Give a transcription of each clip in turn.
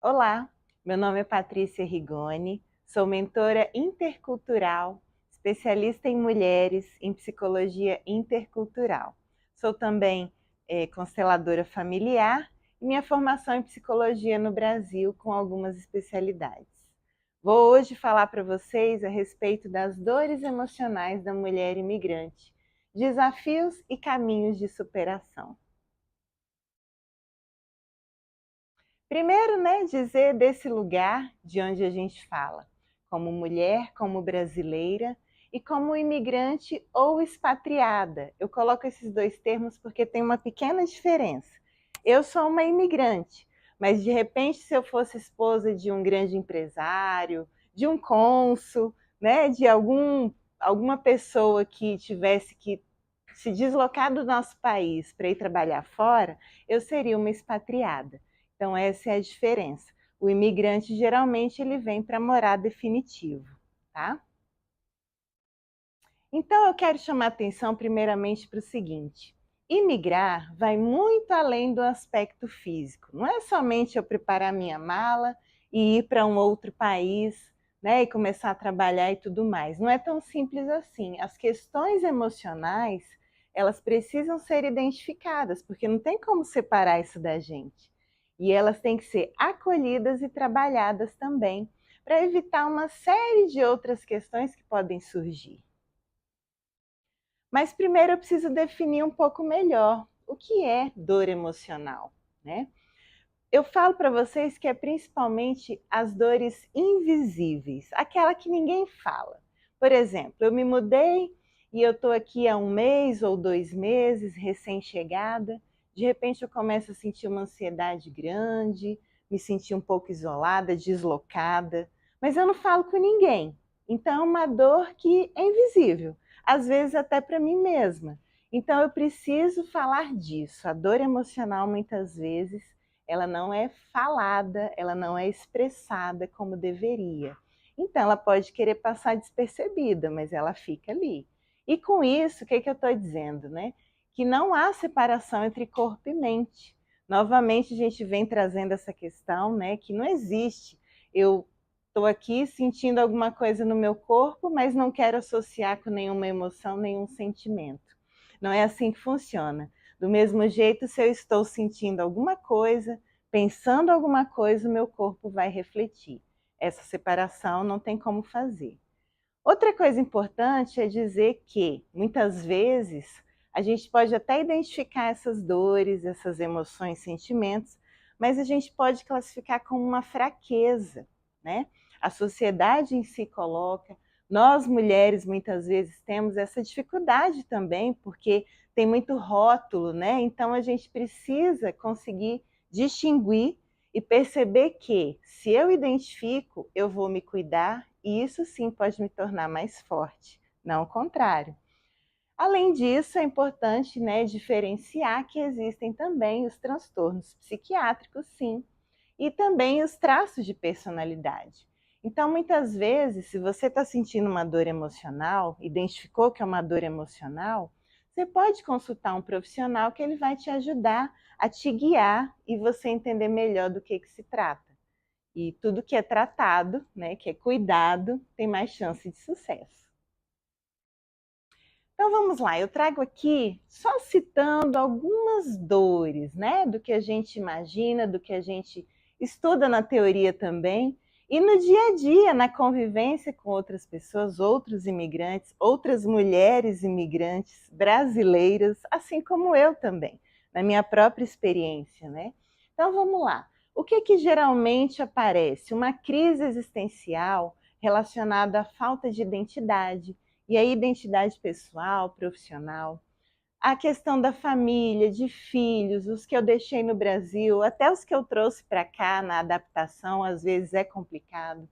Olá, meu nome é Patrícia Rigoni, sou mentora intercultural, especialista em mulheres em psicologia intercultural. Sou também consteladora familiar e minha formação em psicologia no Brasil com algumas especialidades. Vou hoje falar para vocês a respeito das dores emocionais da mulher imigrante, desafios e caminhos de superação. Primeiro, dizer desse lugar de onde a gente fala, como mulher, como brasileira e como imigrante ou expatriada. Eu coloco esses dois termos porque tem uma pequena diferença. Eu sou uma imigrante, mas de repente se eu fosse esposa de um grande empresário, de um cônsul, de alguma pessoa que tivesse que se deslocar do nosso país para ir trabalhar fora, eu seria uma expatriada. Então essa é a diferença. O imigrante geralmente ele vem para morar definitivo, tá? Então eu quero chamar atenção primeiramente para o seguinte: imigrar vai muito além do aspecto físico. Não é somente eu preparar minha mala e ir para um outro país, e começar a trabalhar e tudo mais. Não é tão simples assim. As questões emocionais, elas precisam ser identificadas, porque não tem como separar isso da gente. E elas têm que ser acolhidas e trabalhadas também, para evitar uma série de outras questões que podem surgir. Mas primeiro eu preciso definir um pouco melhor o que é dor emocional, né? Eu falo para vocês que é principalmente as dores invisíveis, aquela que ninguém fala. Por exemplo, eu me mudei e eu estou aqui há 1 mês ou 2 meses, recém-chegada. De repente eu começo a sentir uma ansiedade grande, me sentir um pouco isolada, deslocada, mas eu não falo com ninguém. Então é uma dor que é invisível, às vezes até para mim mesma. Então eu preciso falar disso. A dor emocional muitas vezes ela não é falada, ela não é expressada como deveria. Então, ela pode querer passar despercebida, mas ela fica ali. E com isso, o que eu estou dizendo, Que não há separação entre corpo e mente. Novamente, a gente vem trazendo essa questão, que não existe. Eu estou aqui sentindo alguma coisa no meu corpo, mas não quero associar com nenhuma emoção, nenhum sentimento. Não é assim que funciona. Do mesmo jeito, se eu estou sentindo alguma coisa, pensando alguma coisa, o meu corpo vai refletir. Essa separação não tem como fazer. Outra coisa importante é dizer que, muitas vezes, a gente pode até identificar essas dores, essas emoções, sentimentos, mas a gente pode classificar como uma fraqueza, A sociedade em si coloca, nós mulheres muitas vezes temos essa dificuldade também, porque tem muito rótulo, Então a gente precisa conseguir distinguir e perceber que, se eu identifico, eu vou me cuidar e isso sim pode me tornar mais forte, não o contrário. Além disso, é importante diferenciar que existem também os transtornos psiquiátricos, sim, e também os traços de personalidade. Então, muitas vezes, se você está sentindo uma dor emocional, identificou que é uma dor emocional, você pode consultar um profissional que ele vai te ajudar a te guiar e você entender melhor do que se trata. E tudo que é tratado, que é cuidado, tem mais chance de sucesso. Então vamos lá, eu trago aqui só citando algumas dores, do que a gente imagina, do que a gente estuda na teoria também, e no dia a dia, na convivência com outras pessoas, outros imigrantes, outras mulheres imigrantes brasileiras, assim como eu também, na minha própria experiência, Então vamos lá. O que geralmente aparece? Uma crise existencial relacionada à falta de identidade, e a identidade pessoal, profissional, a questão da família, de filhos, os que eu deixei no Brasil, até os que eu trouxe para cá na adaptação, às vezes é complicado.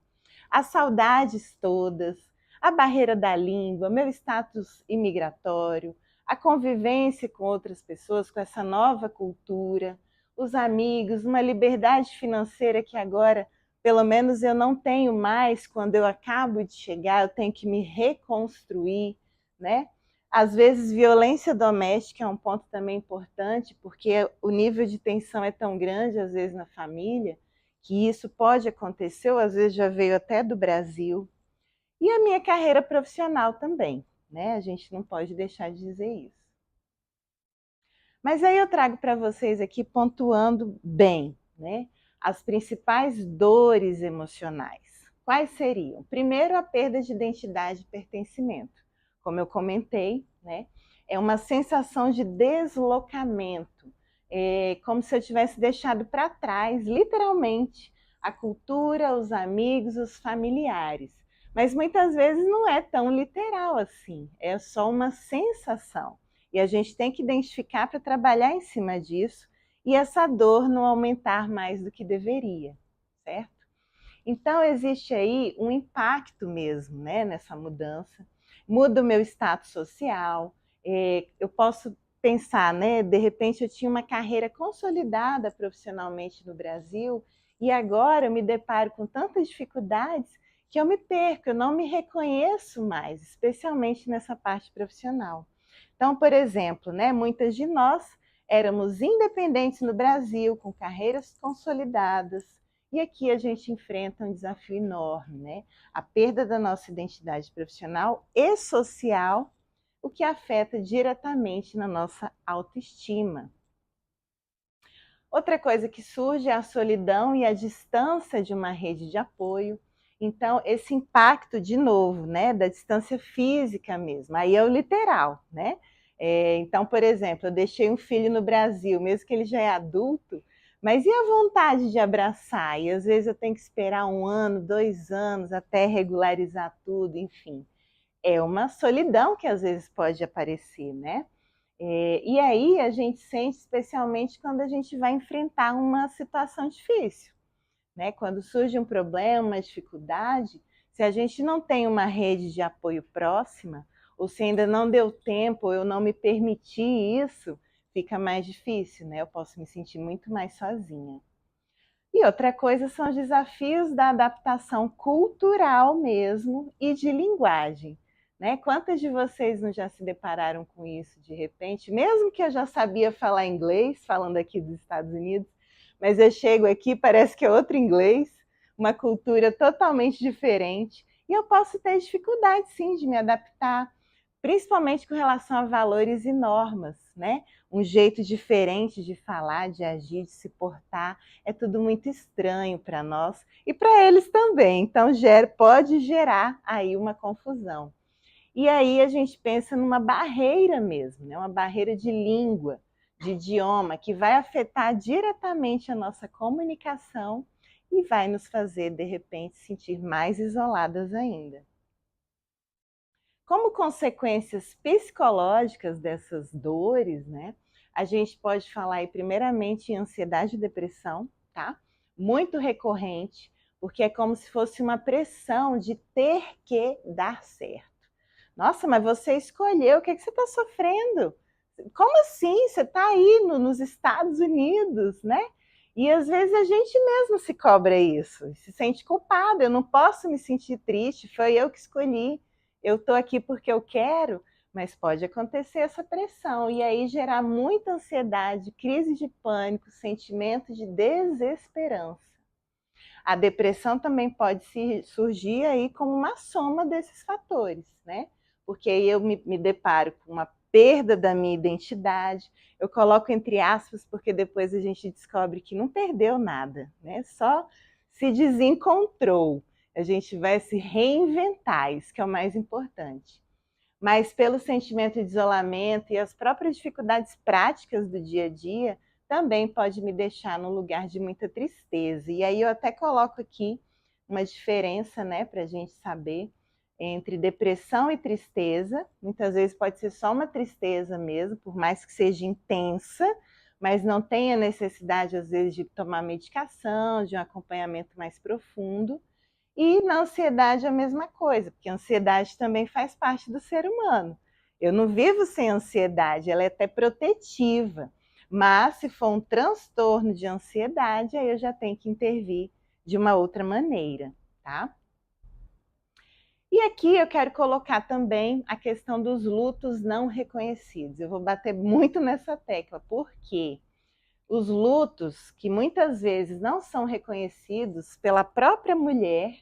As saudades todas, a barreira da língua, meu status imigratório, a convivência com outras pessoas, com essa nova cultura, os amigos, uma liberdade financeira que agora, pelo menos eu não tenho mais, quando eu acabo de chegar, eu tenho que me reconstruir, Às vezes, violência doméstica é um ponto também importante, porque o nível de tensão é tão grande, às vezes, na família, que isso pode acontecer, ou às vezes já veio até do Brasil. E a minha carreira profissional também, né? A gente não pode deixar de dizer isso. Mas aí eu trago para vocês aqui, pontuando bem, né? As principais dores emocionais. Quais seriam? Primeiro, a perda de identidade e pertencimento. Como eu comentei, né? É uma sensação de deslocamento. É como se eu tivesse deixado para trás, literalmente, a cultura, os amigos, os familiares. Mas muitas vezes não é tão literal assim, é só uma sensação. E a gente tem que identificar para trabalhar em cima disso e essa dor não aumentar mais do que deveria, certo? Então existe aí um impacto mesmo, né, nessa mudança. Muda o meu status social, eu posso pensar, né, de repente eu tinha uma carreira consolidada profissionalmente no Brasil e agora eu me deparo com tantas dificuldades que eu me perco, eu não me reconheço mais, especialmente nessa parte profissional. Então, por exemplo, né, muitas de nós éramos independentes no Brasil, com carreiras consolidadas, e aqui a gente enfrenta um desafio enorme, né? A perda da nossa identidade profissional e social, o que afeta diretamente na nossa autoestima. Outra coisa que surge é a solidão e a distância de uma rede de apoio. Então, esse impacto, de novo, né, da distância física mesmo, aí é o literal, né? Então, por exemplo, eu deixei um filho no Brasil, mesmo que ele já é adulto, mas e a vontade de abraçar? E às vezes eu tenho que esperar 1 ano, 2 anos, até regularizar tudo, enfim. É uma solidão que às vezes pode aparecer, né? E aí a gente sente especialmente quando a gente vai enfrentar uma situação difícil, né? Quando surge um problema, uma dificuldade, se a gente não tem uma rede de apoio próxima, ou se ainda não deu tempo, ou eu não me permiti isso, fica mais difícil, né? Eu posso me sentir muito mais sozinha. E outra coisa são os desafios da adaptação cultural mesmo e de linguagem. Né? Quantas de vocês não já se depararam com isso de repente? Mesmo que eu já sabia falar inglês, falando aqui dos Estados Unidos, mas eu chego aqui, parece que é outro inglês, uma cultura totalmente diferente, e eu posso ter dificuldade sim de me adaptar, principalmente com relação a valores e normas, né? Um jeito diferente de falar, de agir, de se portar, é tudo muito estranho para nós e para eles também, então pode gerar aí uma confusão. E aí a gente pensa numa barreira mesmo, né? Uma barreira de língua, de idioma, que vai afetar diretamente a nossa comunicação e vai nos fazer, de repente, sentir mais isoladas ainda. Como consequências psicológicas dessas dores, né? A gente pode falar aí primeiramente em ansiedade e depressão, tá? Muito recorrente, porque é como se fosse uma pressão de ter que dar certo. Nossa, mas você escolheu, o que é que você está sofrendo? Como assim? Você está aí nos Estados Unidos, né? E às vezes a gente mesmo se cobra isso, se sente culpada, eu não posso me sentir triste, foi eu que escolhi, eu estou aqui porque eu quero, mas pode acontecer essa pressão e aí gerar muita ansiedade, crise de pânico, sentimento de desesperança. A depressão também pode surgir aí como uma soma desses fatores, né? Porque aí eu me deparo com uma perda da minha identidade, eu coloco entre aspas, porque depois a gente descobre que não perdeu nada, né? Só se desencontrou. A gente vai se reinventar, isso que é o mais importante. Mas pelo sentimento de isolamento e as próprias dificuldades práticas do dia a dia, também pode me deixar num lugar de muita tristeza. E aí eu até coloco aqui uma diferença, né, para a gente saber entre depressão e tristeza. Muitas vezes pode ser só uma tristeza mesmo, por mais que seja intensa, mas não tenha necessidade, às vezes, de tomar medicação, de um acompanhamento mais profundo. E na ansiedade é a mesma coisa, porque a ansiedade também faz parte do ser humano. Eu não vivo sem ansiedade, ela é até protetiva. Mas se for um transtorno de ansiedade, aí eu já tenho que intervir de uma outra maneira, tá? E aqui eu quero colocar também a questão dos lutos não reconhecidos. Eu vou bater muito nessa tecla, por quê? os lutos que muitas vezes não são reconhecidos pela própria mulher,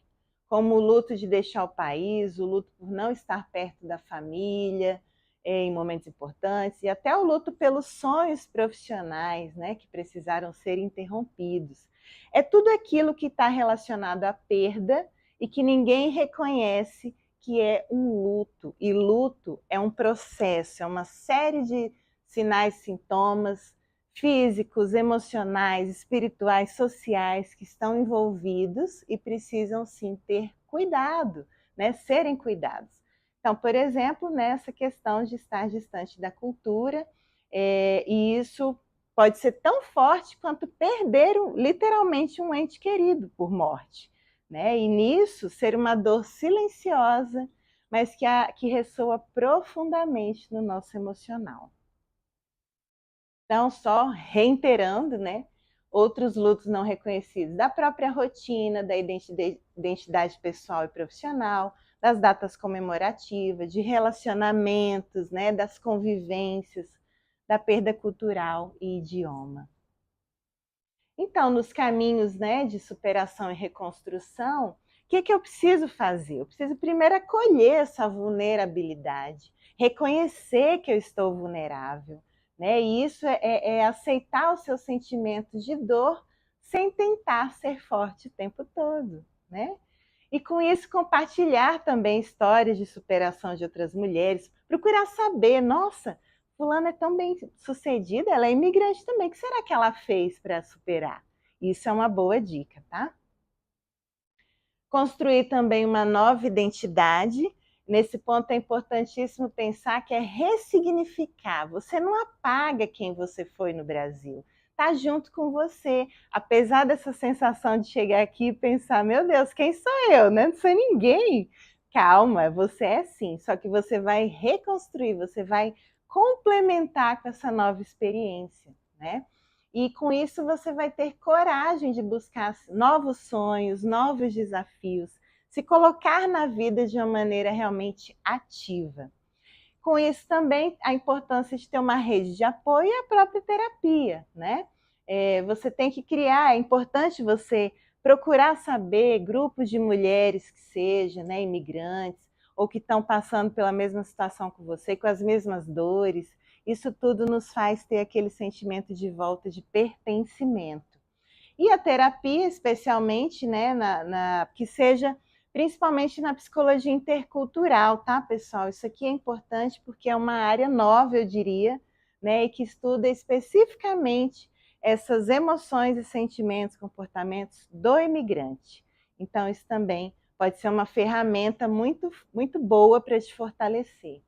como o luto de deixar o país, o luto por não estar perto da família em momentos importantes, e até o luto pelos sonhos profissionais, né, que precisaram ser interrompidos. É tudo aquilo que está relacionado à perda e que ninguém reconhece que é um luto. E luto é um processo, é uma série de sinais, sintomas físicos, emocionais, espirituais, sociais que estão envolvidos e precisam sim ter cuidado, né, serem cuidados. Então, por exemplo, nessa questão de estar distante da cultura, e isso pode ser tão forte quanto perder literalmente um ente querido por morte, né? E nisso ser uma dor silenciosa, mas que ressoa profundamente no nosso emocional. Então, só reiterando, né, outros lutos não reconhecidos da própria rotina, da identidade pessoal e profissional, das datas comemorativas, de relacionamentos, né, das convivências, da perda cultural e idioma. Então, nos caminhos, né, de superação e reconstrução, o que eu preciso fazer? Eu preciso primeiro acolher essa vulnerabilidade, reconhecer que eu estou vulnerável, né? E isso é aceitar os seus sentimentos de dor sem tentar ser forte o tempo todo, né? E com isso compartilhar também histórias de superação de outras mulheres, procurar saber, nossa, fulana é tão bem sucedida, ela é imigrante também, o que será que ela fez para superar? Isso é uma boa dica, tá? Construir também uma nova identidade. Nesse ponto é importantíssimo pensar que é ressignificar. Você não apaga quem você foi no Brasil. Está junto com você. Apesar dessa sensação de chegar aqui e pensar, meu Deus, quem sou eu? Né? Não sou ninguém. Calma, você é sim. Só que você vai reconstruir, você vai complementar com essa nova experiência, né? E com isso você vai ter coragem de buscar novos sonhos, novos desafios, se colocar na vida de uma maneira realmente ativa. Com isso também a importância de ter uma rede de apoio e a própria terapia, né? Você tem que criar, é importante você procurar saber grupos de mulheres que sejam, né, imigrantes, ou que estão passando pela mesma situação que você, com as mesmas dores. Isso tudo nos faz ter aquele sentimento de volta de pertencimento. E a terapia, especialmente, né, que seja principalmente na psicologia intercultural, tá, pessoal? Isso aqui é importante porque é uma área nova, eu diria, né, e que estuda especificamente essas emoções e sentimentos, comportamentos do imigrante. Então, isso também pode ser uma ferramenta muito, muito boa para te fortalecer.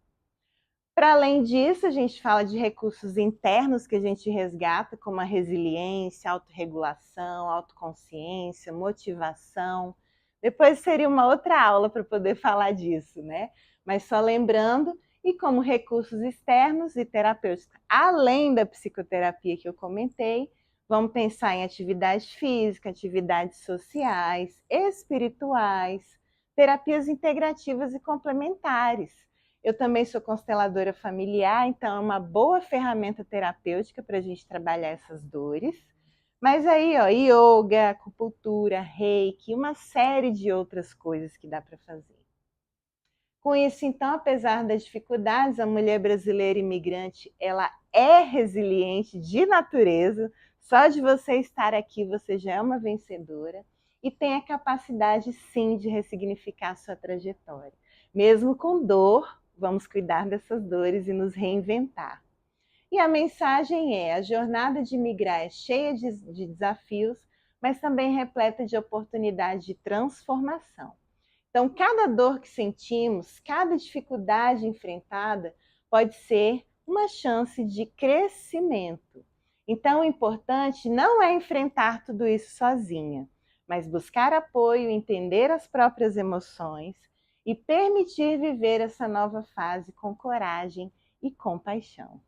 Para além disso, a gente fala de recursos internos que a gente resgata, como a resiliência, autorregulação, autoconsciência, motivação. Depois seria uma outra aula para poder falar disso, né? Mas só lembrando, e como recursos externos e terapêuticos, além da psicoterapia que eu comentei, vamos pensar em atividade física, atividades sociais, espirituais, terapias integrativas e complementares. Eu também sou consteladora familiar, então é uma boa ferramenta terapêutica para a gente trabalhar essas dores. Mas aí, ó, yoga, acupuntura, reiki, uma série de outras coisas que dá para fazer. Com isso, então, apesar das dificuldades, a mulher brasileira imigrante, ela é resiliente de natureza. Só de você estar aqui, você já é uma vencedora e tem a capacidade, sim, de ressignificar a sua trajetória. Mesmo com dor, vamos cuidar dessas dores e nos reinventar. E a mensagem é: a jornada de migrar é cheia de desafios, mas também repleta de oportunidades de transformação. Então, cada dor que sentimos, cada dificuldade enfrentada pode ser uma chance de crescimento. Então, o importante não é enfrentar tudo isso sozinha, mas buscar apoio, entender as próprias emoções e permitir viver essa nova fase com coragem e compaixão.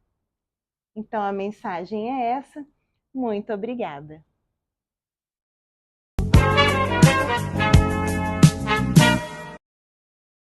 Então, a mensagem é essa. Muito obrigada.